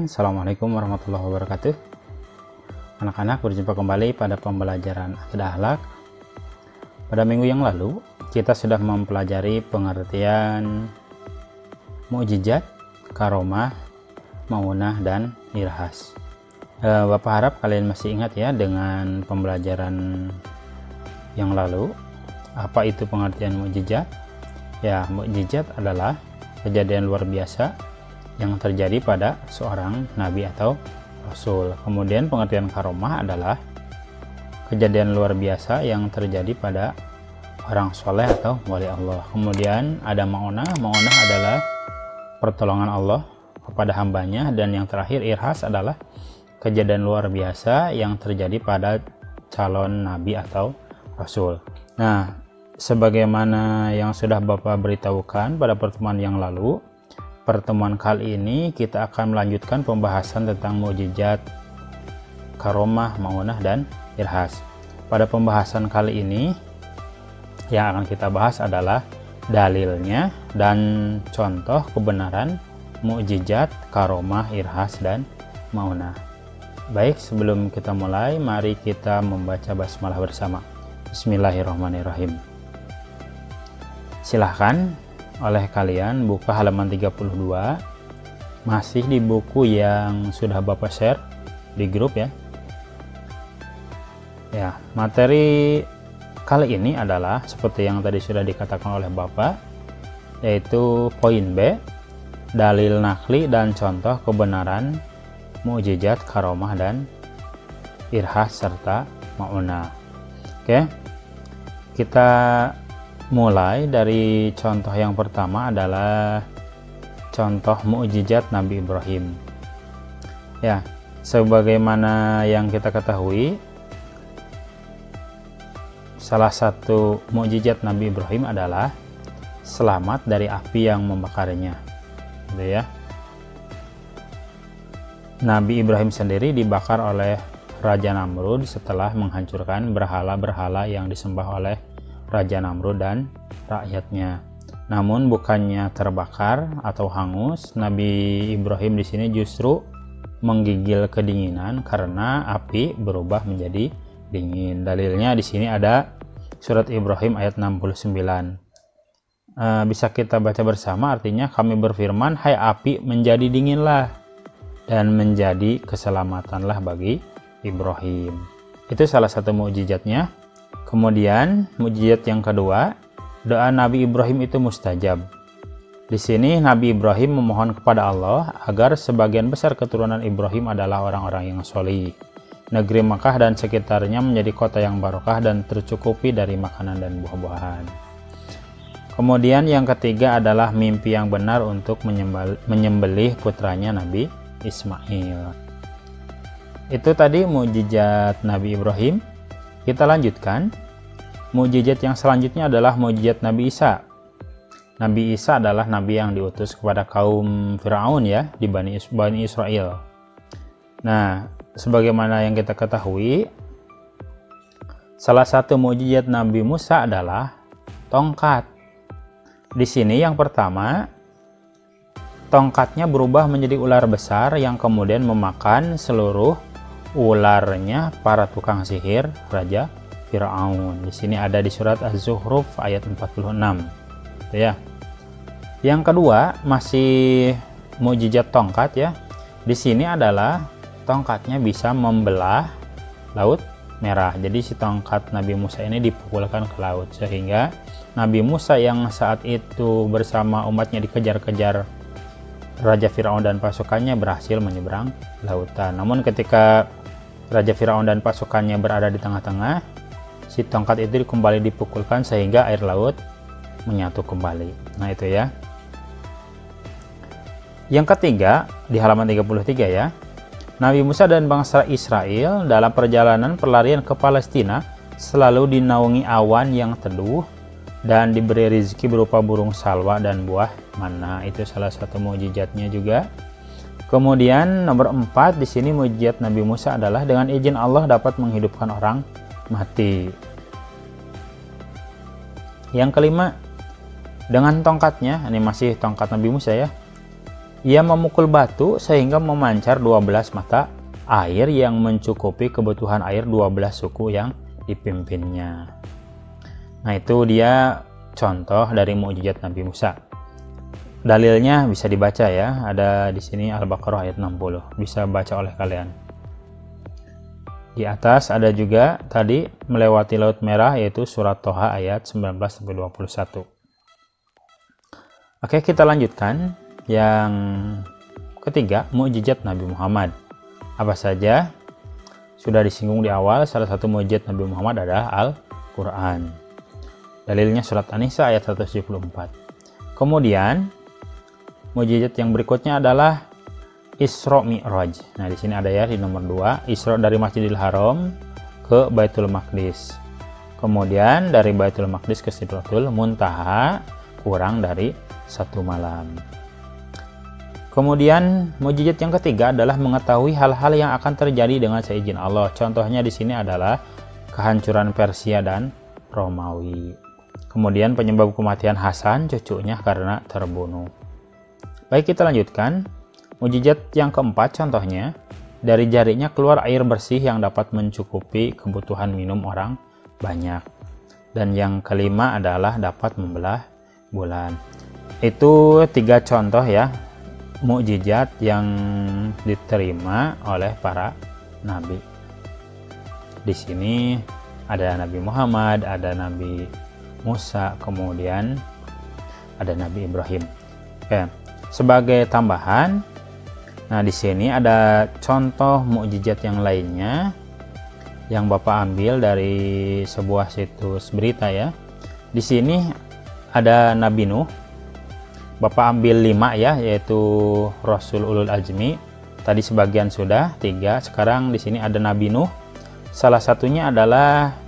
Bismillahirrahmanirrahim. Assalamualaikum warahmatullahi wabarakatuh. Anak-anak, berjumpa kembali pada pembelajaran akidah akhlak. Pada minggu yang lalu kita sudah mempelajari pengertian mukjizat, karomah, maunah, dan irhas. Bapak harap kalian masih ingat ya dengan pembelajaran yang lalu. Apa itu pengertian mukjizat? Ya, mukjizat adalah kejadian luar biasa yang terjadi pada seorang nabi atau rasul. Kemudian pengertian karomah adalah kejadian luar biasa yang terjadi pada orang soleh atau wali Allah. Kemudian ada maunah. Maunah adalah pertolongan Allah kepada hambanya. Dan yang terakhir irhas adalah kejadian luar biasa yang terjadi pada calon nabi atau rasul. Nah, sebagaimana yang sudah Bapak beritahukan pada pertemuan yang lalu, pertemuan kali ini kita akan melanjutkan pembahasan tentang mukjizat, karomah, maunah, dan irhas. Pada pembahasan kali ini yang akan kita bahas adalah dalilnya dan contoh kebenaran mukjizat, karomah, irhas, dan maunah. Baik, sebelum kita mulai, mari kita membaca basmalah bersama. Bismillahirrahmanirrahim. Silahkan oleh kalian buka halaman 32, masih di buku yang sudah Bapak share di grup ya. Ya, materi kali ini adalah seperti yang tadi sudah dikatakan oleh Bapak, yaitu poin B, dalil nakli dan contoh kebenaran mukjizat, karomah, dan irhas serta maunah. Oke, kita mulai dari contoh yang pertama adalah contoh mukjizat Nabi Ibrahim. Ya, sebagaimana yang kita ketahui, salah satu mukjizat Nabi Ibrahim adalah selamat dari api yang membakarnya. Gitu ya. Nabi Ibrahim sendiri dibakar oleh Raja Namrud setelah menghancurkan berhala-berhala yang disembah oleh Raja Namrud dan rakyatnya. Namun bukannya terbakar atau hangus, Nabi Ibrahim di sini justru menggigil kedinginan karena api berubah menjadi dingin. Dalilnya di sini ada surat Ibrahim ayat 69. Bisa kita baca bersama, artinya kami berfirman, hai api menjadi dinginlah dan menjadi keselamatanlah bagi Ibrahim. Itu salah satu mukjizatnya. Kemudian mukjizat yang kedua, doa Nabi Ibrahim itu mustajab. Di sini Nabi Ibrahim memohon kepada Allah agar sebagian besar keturunan Ibrahim adalah orang-orang yang sholih. Negeri Makkah dan sekitarnya menjadi kota yang barokah dan tercukupi dari makanan dan buah-buahan. Kemudian yang ketiga adalah mimpi yang benar untuk menyembelih putranya Nabi Ismail. Itu tadi mukjizat Nabi Ibrahim. Kita lanjutkan. Mukjizat yang selanjutnya adalah mukjizat Nabi Isa. Nabi Isa adalah nabi yang diutus kepada kaum Firaun ya, di Bani Israel. Nah, sebagaimana yang kita ketahui, salah satu mukjizat Nabi Musa adalah tongkat. Di sini yang pertama, tongkatnya berubah menjadi ular besar yang kemudian memakan seluruh ularnya para tukang sihir Raja Firaun. Di sini ada di surat Az-Zukhruf ayat 46. Itu ya. Yang kedua, masih mukjizat tongkat ya. Di sini adalah tongkatnya bisa membelah Laut Merah. Jadi si tongkat Nabi Musa ini dipukulkan ke laut sehingga Nabi Musa yang saat itu bersama umatnya dikejar-kejar Raja Firaun dan pasukannya berhasil menyeberang lautan. Namun ketika Raja Firaun dan pasukannya berada di tengah-tengah, si tongkat itu kembali dipukulkan sehingga air laut menyatu kembali. Nah itu ya. Yang ketiga, di halaman 33 ya. Nabi Musa dan bangsa Israel dalam perjalanan pelarian ke Palestina selalu dinaungi awan yang teduh dan diberi rezeki berupa burung salwa dan buah mana. Itu salah satu mukjizatnya juga. Kemudian nomor 4 di sini mukjizat Nabi Musa adalah dengan izin Allah dapat menghidupkan orang mati. Yang kelima, dengan tongkatnya, ini masih tongkat Nabi Musa ya. Ia memukul batu sehingga memancar 12 mata air yang mencukupi kebutuhan air 12 suku yang dipimpinnya. Nah, itu dia contoh dari mukjizat Nabi Musa. Dalilnya bisa dibaca ya, ada di sini Al-Baqarah ayat 60. Bisa baca oleh kalian. Di atas ada juga tadi melewati Laut Merah, yaitu surat Toha ayat 19-21. Oke, kita lanjutkan. Yang ketiga, mukjizat Nabi Muhammad. Apa saja? Sudah disinggung di awal, salah satu mukjizat Nabi Muhammad adalah Al-Quran. Dalilnya surat An-Nisa ayat 174. Kemudian, mukjizat yang berikutnya adalah Isra Mi'raj. Nah, di sini ada ya di nomor 2, Isra dari Masjidil Haram ke Baitul Maqdis. Kemudian dari Baitul Maqdis ke Sidratul Muntaha kurang dari 1 malam. Kemudian mukjizat yang ketiga adalah mengetahui hal-hal yang akan terjadi dengan seizin Allah. Contohnya di sini adalah kehancuran Persia dan Romawi. Kemudian penyebab kematian Hasan cucunya karena terbunuh. Baik, kita lanjutkan. Mukjizat yang keempat contohnya, dari jarinya keluar air bersih yang dapat mencukupi kebutuhan minum orang banyak. Dan yang kelima adalah dapat membelah bulan. Itu 3 contoh ya, mukjizat yang diterima oleh para nabi. Di sini ada Nabi Muhammad, ada Nabi Musa, kemudian ada Nabi Ibrahim. Oke, sebagai tambahan, nah di sini ada contoh mukjizat yang lainnya yang Bapak ambil dari sebuah situs berita ya. Di sini ada Nabi Nuh. Bapak ambil 5 ya, yaitu Rasul Ulul Azmi. Tadi sebagian sudah 3. Sekarang di sini ada Nabi Nuh. Salah satunya adalah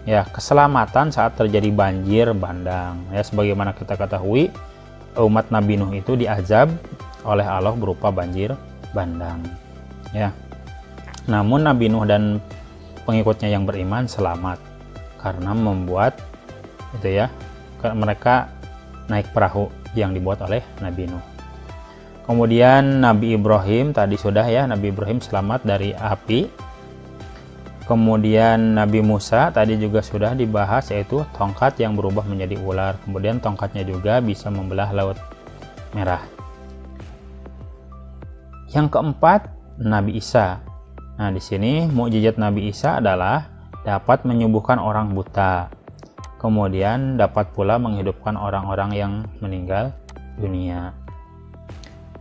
keselamatan saat terjadi banjir bandang. Ya, sebagaimana kita ketahui, umat Nabi Nuh itu diazab oleh Allah berupa banjir bandang. Ya. Namun Nabi Nuh dan pengikutnya yang beriman selamat karena membuat itu ya, mereka naik perahu yang dibuat oleh Nabi Nuh. Kemudian Nabi Ibrahim tadi sudah ya, Nabi Ibrahim selamat dari api. Kemudian Nabi Musa tadi juga sudah dibahas, yaitu tongkat yang berubah menjadi ular. Kemudian tongkatnya juga bisa membelah Laut Merah. Yang keempat, Nabi Isa. Nah, di sini mukjizat Nabi Isa adalah dapat menyembuhkan orang buta. Kemudian dapat pula menghidupkan orang-orang yang meninggal dunia.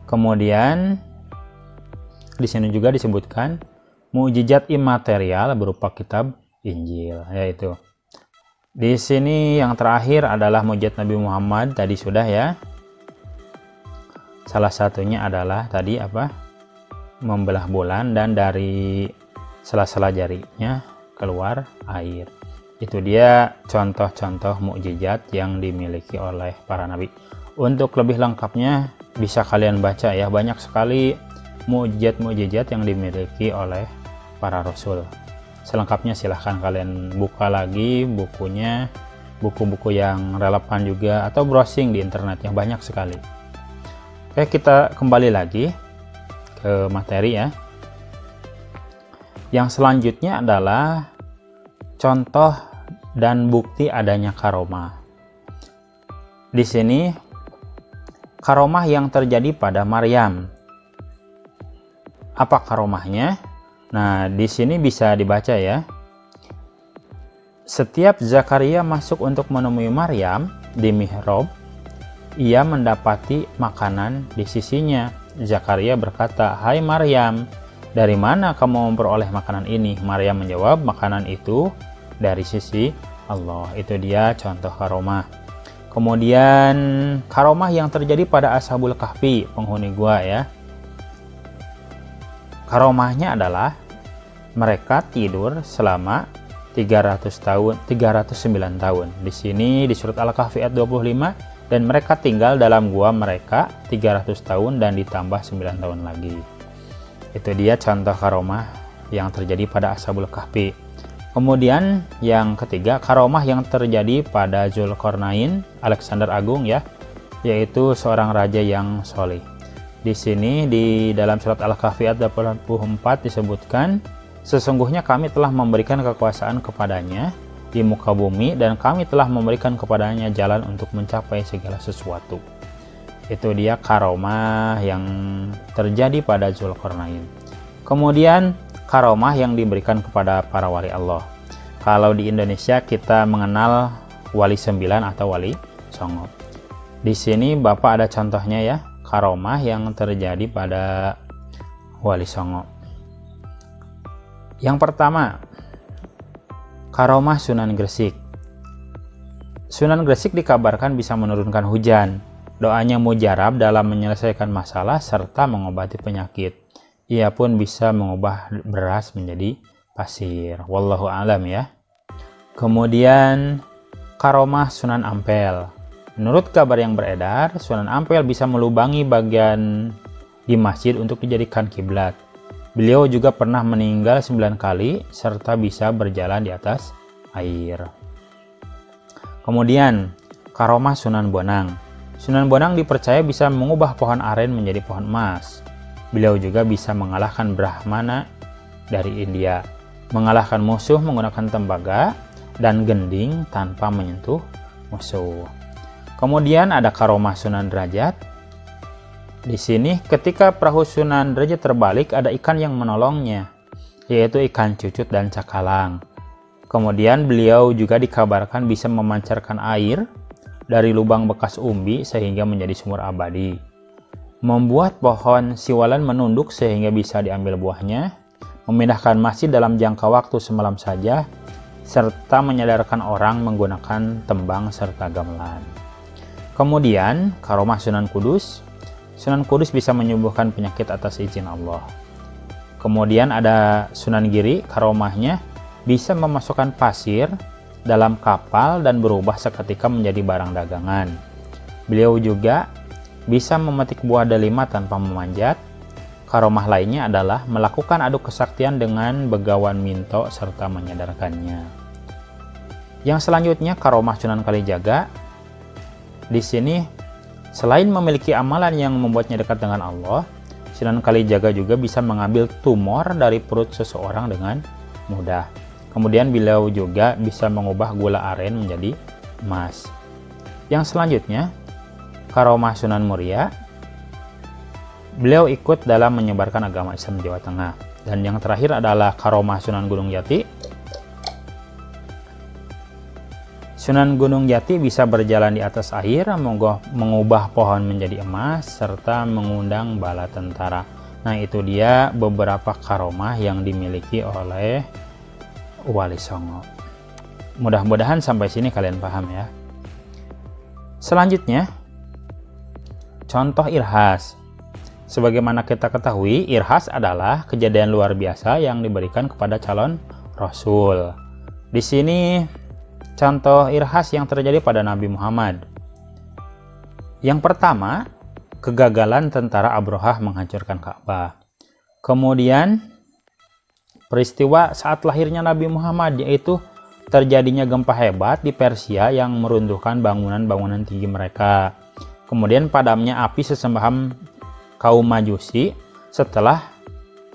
Kemudian di sini juga disebutkan mukjizat imaterial berupa kitab Injil, yaitu di sini yang terakhir adalah mukjizat Nabi Muhammad, tadi sudah ya. Salah satunya adalah tadi membelah bulan dan dari sela-sela jarinya keluar air. Itu dia contoh-contoh mukjizat yang dimiliki oleh para nabi. Untuk lebih lengkapnya bisa kalian baca ya, banyak sekali mukjizat-mukjizat yang dimiliki oleh para rasul. Selengkapnya silahkan kalian buka lagi bukunya, buku-buku yang relevan juga, atau browsing di internet yang banyak sekali. Oke, kita kembali lagi ke materi ya. Yang selanjutnya adalah contoh dan bukti adanya karomah. Di sini karomah yang terjadi pada Maryam. Apa karomahnya? Nah, di sini bisa dibaca ya. Setiap Zakaria masuk untuk menemui Maryam di mihrab, ia mendapati makanan di sisinya. Zakaria berkata, "Hai Maryam, dari mana kamu memperoleh makanan ini?" Maryam menjawab, "Makanan itu dari sisi Allah." Itu dia contoh karomah. Kemudian karomah yang terjadi pada Ashabul Kahfi, penghuni gua ya. Karomahnya adalah mereka tidur selama 309 tahun. Di sini di surat Al-Kahfi ayat 25, dan mereka tinggal dalam gua mereka 300 tahun dan ditambah 9 tahun lagi. Itu dia contoh karomah yang terjadi pada Ashabul Kahfi. Kemudian yang ketiga, karomah yang terjadi pada Zulkarnain, Alexander Agung ya. yaitu seorang raja yang soleh. Di sini di dalam surat Al-Kahfi ayat 84 disebutkan, sesungguhnya kami telah memberikan kekuasaan kepadanya di muka bumi dan kami telah memberikan kepadanya jalan untuk mencapai segala sesuatu. Itu dia karomah yang terjadi pada Zulkarnain. Kemudian karomah yang diberikan kepada para wali Allah. Kalau di Indonesia kita mengenal wali 9 atau wali songo. Di sini Bapak ada contohnya ya, karomah yang terjadi pada wali songo. Yang pertama, karomah Sunan Gresik. Sunan Gresik dikabarkan bisa menurunkan hujan. Doanya mujarab dalam menyelesaikan masalah serta mengobati penyakit. Ia pun bisa mengubah beras menjadi pasir. Wallahu a'lam ya. Kemudian karomah Sunan Ampel. Menurut kabar yang beredar, Sunan Ampel bisa melubangi bagian di masjid untuk dijadikan kiblat. Beliau juga pernah meninggal 9 kali serta bisa berjalan di atas air. Kemudian karomah Sunan Bonang. Sunan Bonang dipercaya bisa mengubah pohon aren menjadi pohon emas. Beliau juga bisa mengalahkan Brahmana dari India, mengalahkan musuh menggunakan tembaga dan gending tanpa menyentuh musuh. Kemudian ada karomah Sunan Derajat. Di sini ketika perahu Sunan Derajat terbalik, ada ikan yang menolongnya, yaitu ikan cucut dan cakalang. Kemudian beliau juga dikabarkan bisa memancarkan air dari lubang bekas umbi sehingga menjadi sumur abadi, membuat pohon siwalan menunduk sehingga bisa diambil buahnya, memindahkan masjid dalam jangka waktu semalam saja, serta menyadarkan orang menggunakan tembang serta gamelan. Kemudian karomah Sunan Kudus. Sunan Kudus bisa menyembuhkan penyakit atas izin Allah. Kemudian ada Sunan Giri, karomahnya bisa memasukkan pasir dalam kapal dan berubah seketika menjadi barang dagangan. Beliau juga bisa memetik buah delima tanpa memanjat. Karomah lainnya adalah melakukan adu kesaktian dengan begawan minto serta menyadarkannya. Yang selanjutnya karomah Sunan Kalijaga. Di sini selain memiliki amalan yang membuatnya dekat dengan Allah, Sunan Kalijaga juga bisa mengambil tumor dari perut seseorang dengan mudah. Kemudian beliau juga bisa mengubah gula aren menjadi emas. Yang selanjutnya, karomah Sunan Muria. Beliau ikut dalam menyebarkan agama Islam di Jawa Tengah. Dan yang terakhir adalah karomah Sunan Gunung Jati. Sunan Gunung Jati bisa berjalan di atas air, mengubah pohon menjadi emas, serta mengundang bala tentara. Nah, itu dia beberapa karomah yang dimiliki oleh Wali Songo. Mudah-mudahan sampai sini kalian paham ya. Selanjutnya, contoh irhas. Sebagaimana kita ketahui, irhas adalah kejadian luar biasa yang diberikan kepada calon rasul. Di sini contoh irhas yang terjadi pada Nabi Muhammad. Yang pertama, kegagalan tentara Abrohah menghancurkan Ka'bah. Kemudian peristiwa saat lahirnya Nabi Muhammad, yaitu terjadinya gempa hebat di Persia yang meruntuhkan bangunan-bangunan tinggi mereka. Kemudian padamnya api sesembahan kaum Majusi setelah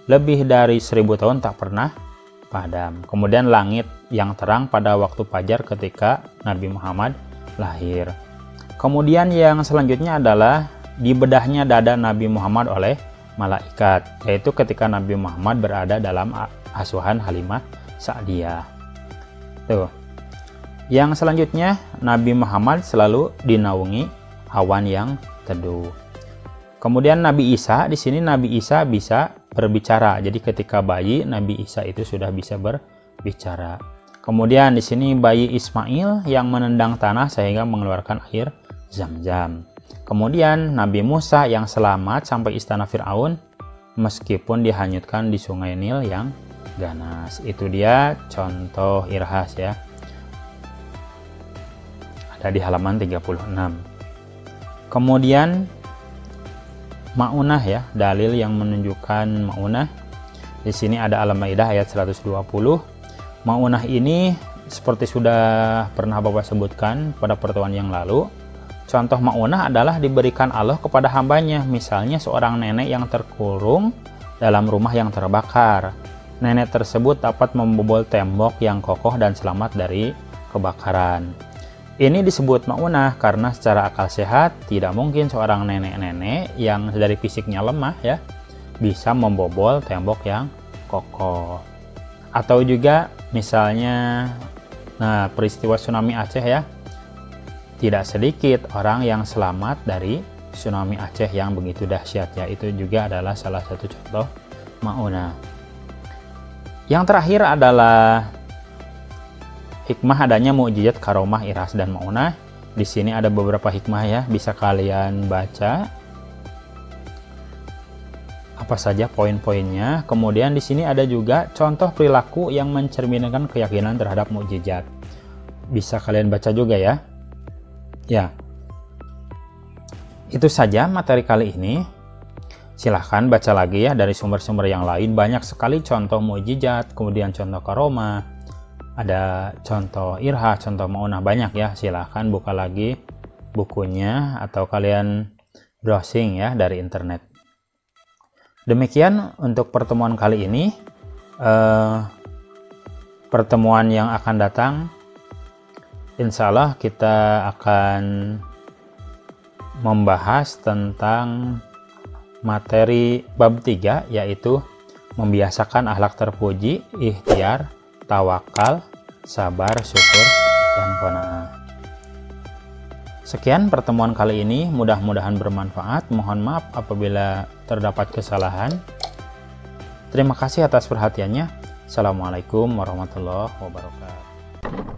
lebih dari 1000 tahun tak pernah padam. Kemudian langit yang terang pada waktu fajar ketika Nabi Muhammad lahir. Kemudian yang selanjutnya adalah dibedahnya dada Nabi Muhammad oleh malaikat, yaitu ketika Nabi Muhammad berada dalam asuhan Halimah Sa'diyah. Tuh. Yang selanjutnya, Nabi Muhammad selalu dinaungi awan yang teduh. Kemudian Nabi Isa, di sini Nabi Isa bisa berbicara. Jadi ketika bayi, Nabi Isa itu sudah bisa berbicara. Kemudian di sini bayi Ismail yang menendang tanah sehingga mengeluarkan air Zam-Zam. Kemudian Nabi Musa yang selamat sampai istana Fir'aun meskipun dihanyutkan di sungai Nil yang ganas. Itu dia contoh irhas ya. Ada di halaman 36. Kemudian Ma'unah ya, dalil yang menunjukkan Ma'unah. Di sini ada Al-Maidah ayat 120. Ma'unah ini seperti sudah pernah Bapak sebutkan pada pertemuan yang lalu, contoh maunah adalah diberikan Allah kepada hambanya. Misalnya seorang nenek yang terkurung dalam rumah yang terbakar. Nenek tersebut dapat membobol tembok yang kokoh dan selamat dari kebakaran. Ini disebut maunah karena secara akal sehat tidak mungkin seorang nenek-nenek yang dari fisiknya lemah ya bisa membobol tembok yang kokoh. Atau juga misalnya peristiwa tsunami Aceh ya. Tidak sedikit orang yang selamat dari tsunami Aceh yang begitu dahsyat ya. Itu juga adalah salah satu contoh maunah. Yang terakhir adalah hikmah adanya mukjizat, karomah, iras, dan maunah. Di sini ada beberapa hikmah ya, bisa kalian baca apa saja poin-poinnya. Kemudian di sini ada juga contoh perilaku yang mencerminkan keyakinan terhadap mukjizat. Bisa kalian baca juga ya. Ya. Itu saja materi kali ini. Silahkan baca lagi ya dari sumber-sumber yang lain. Banyak sekali contoh mukjizat, kemudian contoh karomah, ada contoh irhah, contoh maunah, banyak ya. Silahkan buka lagi bukunya atau kalian browsing ya dari internet. Demikian untuk pertemuan kali ini. Pertemuan yang akan datang, insya Allah kita akan membahas tentang materi bab 3, yaitu membiasakan akhlak terpuji, ikhtiar, tawakal, sabar, syukur, dan qanaah. Sekian pertemuan kali ini, mudah-mudahan bermanfaat. Mohon maaf apabila terdapat kesalahan. Terima kasih atas perhatiannya. Assalamualaikum warahmatullahi wabarakatuh.